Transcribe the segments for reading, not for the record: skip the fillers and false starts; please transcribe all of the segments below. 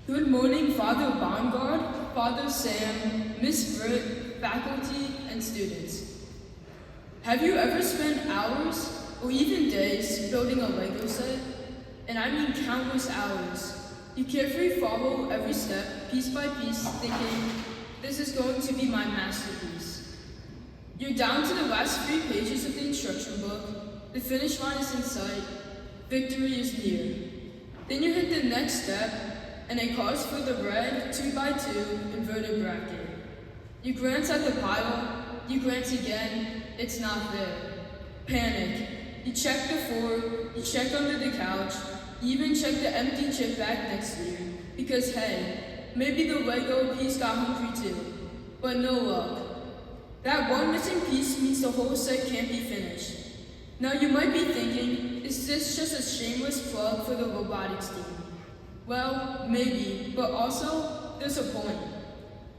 Good morning, Father Baumgard, Father Sam, Miss Britt, faculty, and students. Have you ever spent hours, or even days, building a Lego set? And I mean countless hours. You carefully follow every step, piece by piece, thinking, this is going to be my masterpiece. You're down to the last 3 pages of the instruction book, the finish line is in sight, victory is near. Then you hit the next step, and it calls for the red 2x2 inverted bracket. You glance at the pile, you glance again, it's not there. Panic. You check the floor, you check under the couch, you even check the empty chip bag next to you. Because hey, maybe the Lego piece got hungry too. But no luck. That one missing piece means the whole set can't be finished. Now you might be thinking, is this just a shameless plug for the robotics team? Well, maybe, but also, there's a point.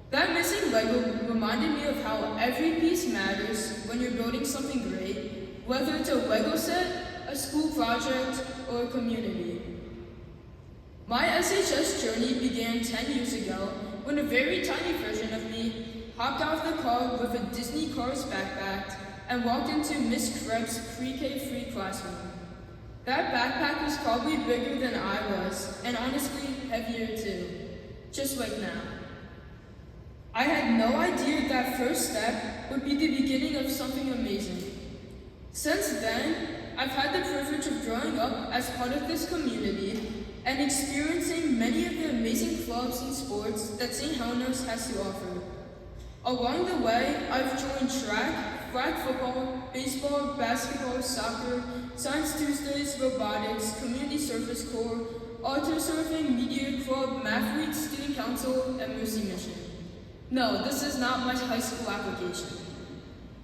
That missing Lego reminded me of how every piece matters when you're building something great, whether it's a Lego set, a school project, or a community. My SHS journey began 10 years ago when a very tiny version of me hopped out of the car with a Disney Cars backpack and walked into Miss Krebs' pre-K free classroom. That backpack was probably bigger than I was, and honestly, heavier too. Just like now. I had no idea that first step would be the beginning of something amazing. Since then, I've had the privilege of growing up as part of this community and experiencing many of the amazing clubs and sports that St. Helena's has to offer. Along the way, I've joined track, flag football, baseball, basketball, soccer, Science Tuesdays, robotics, community service corps, auto surfing, media club, math student council, and Mercy Mission. No, this is not my high school application.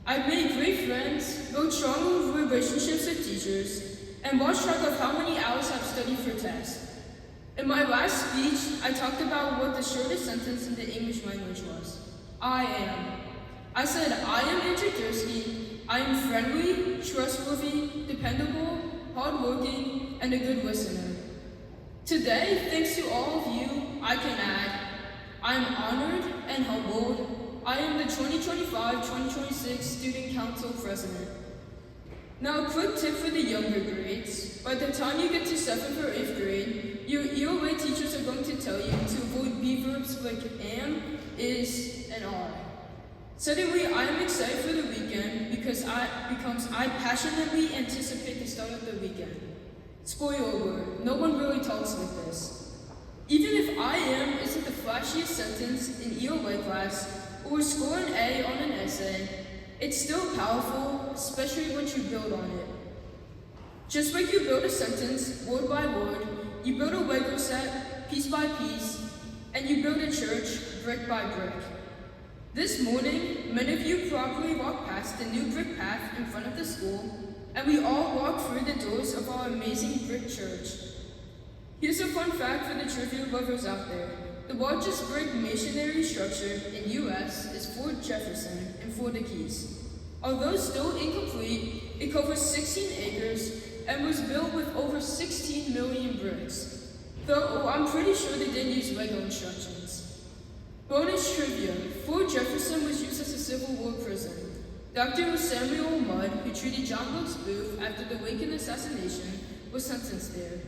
I've made great friends, built strong relationships with teachers, and lost track of how many hours I've studied for tests. In my last speech, I talked about what the shortest sentence in the English language was. I am. I said, I am Andrew Dursky. I am friendly, trustworthy, dependable, hardworking, and a good listener. Today, thanks to all of you, I can add, I am honored and humbled. I am the 2025-2026 Student Council President. Now, a quick tip for the younger grades. By the time you get to 7th or 8th grade, your EOA teachers are going to tell you to avoid B verbs like am, is, and are. Suddenly, I am excited for the weekend because I passionately anticipate the start of the weekend. Spoiler alert, no one really talks like this. Even if I am isn't the flashiest sentence in EOA class or score an A on an essay, it's still powerful, especially once you build on it. Just like you build a sentence, word by word, you build a Lego set, piece by piece, and you build a church, brick by brick. This morning, many of you probably walked past the new brick path in front of the school, and we all walked through the doors of our amazing brick church. Here's a fun fact for the trivia lovers out there. The largest brick masonry structure in U.S. is Fort Jefferson in Florida Keys. Although still incomplete, it covers 16 acres and was built with over 16 million bricks. Though I'm pretty sure they didn't use Lego instructions. Bonus trivia, Fort Jefferson was used as a Civil War prison. Dr. Samuel Mudd, who treated John Wilkes Booth after the Lincoln assassination, was sentenced there.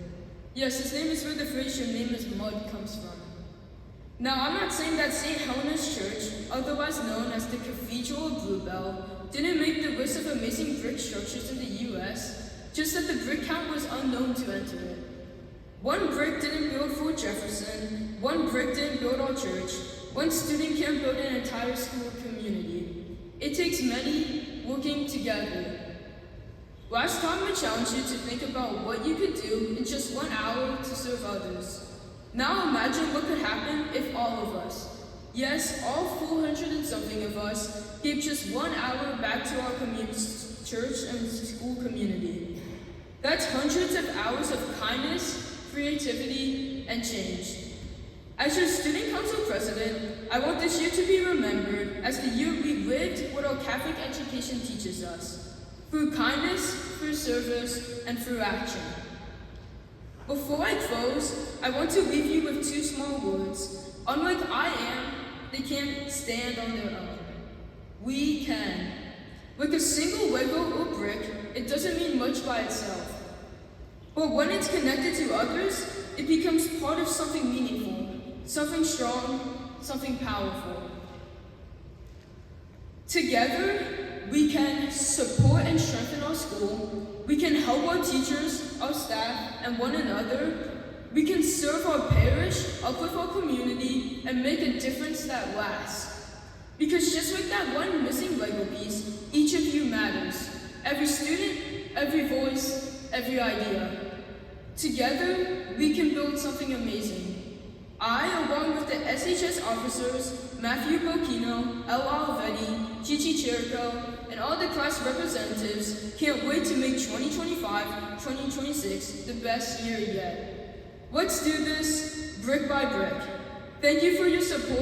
Yes, his name is where the phrase "your name is Mudd" comes from. Now, I'm not saying that St. Helena's Church, otherwise known as the Cathedral of Bluebell, didn't make the list of amazing brick structures in the U.S., just that the brick count was unknown to enter it. One brick didn't build Fort Jefferson, one brick didn't build our church, one student can't build an entire school community. It takes many working together. Last time I challenged you to think about what you could do in just 1 hour to serve others. Now imagine what could happen if all of us, yes, all 400 and something of us, gave just 1 hour back to our church and school community. That's hundreds of hours of kindness, creativity, and change. As your Student Council President, I want this year to be remembered as the year we lived what our Catholic education teaches us, through kindness, through service, and through action. Before I close, I want to leave you with two small words. Unlike I am, they can't stand on their own. We can. Like a single Lego or brick, it doesn't mean much by itself. But when it's connected to others, it becomes part of something meaningful, something strong, something powerful. Together, we can support and strengthen our school. We can help our teachers, our staff, and one another. We can serve our parish, uplift our community, and make a difference that lasts. Because just like that one missing Lego piece, each of you matters. Every student, every voice, every idea. Together, we can build something amazing. I, along with the SHS officers, Matthew Bocchino, El Olivetti, Chichi Chirico, and all the class representatives, can't wait to make 2025-2026 the best year yet. Let's do this brick by brick. Thank you for your support.